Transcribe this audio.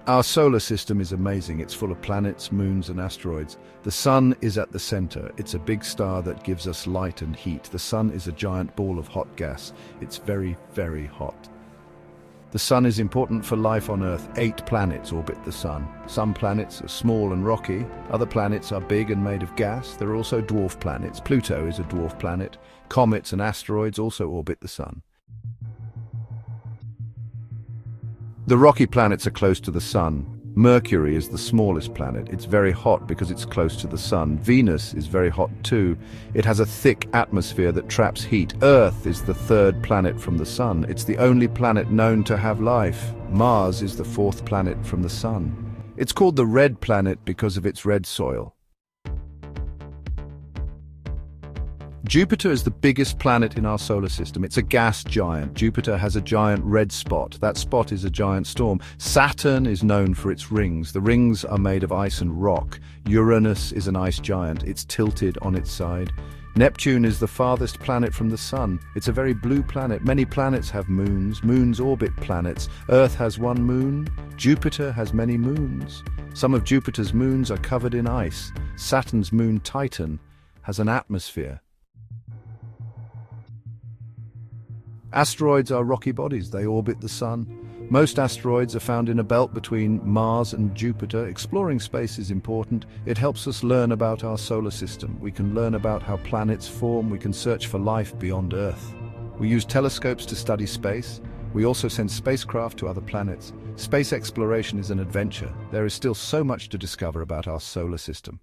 Our solar system is amazing. It's full of planets, moons, and asteroids. The sun is at the center. It's a big star that gives us light and heat. The sun is a giant ball of hot gas. It's very, very hot. The sun is important for life on Earth. 8 planets orbit the sun. Some planets are small and rocky. Other planets are big and made of gas. There are also dwarf planets. Pluto is a dwarf planet. Comets and asteroids also orbit the sun. The rocky planets are close to the sun. Mercury is the smallest planet. It's very hot because it's close to the sun. Venus is very hot too. It has a thick atmosphere that traps heat. Earth is the 3rd planet from the sun. It's the only planet known to have life. Mars is the 4th planet from the sun. It's called the red planet because of its red soil. Jupiter is the biggest planet in our solar system. It's a gas giant. Jupiter has a giant red spot. That spot is a giant storm. Saturn is known for its rings. The rings are made of ice and rock. Uranus is an ice giant. It's tilted on its side. Neptune is the farthest planet from the sun. It's a very blue planet. Many planets have moons. Moons orbit planets. Earth has 1 moon. Jupiter has many moons. Some of Jupiter's moons are covered in ice. Saturn's moon, Titan, has an atmosphere. Asteroids are rocky bodies. They orbit the sun. Most asteroids are found in a belt between Mars and Jupiter. Exploring space is important. It helps us learn about our solar system. We can learn about how planets form. We can search for life beyond Earth. We use telescopes to study space. We also send spacecraft to other planets. Space exploration is an adventure. There is still so much to discover about our solar system.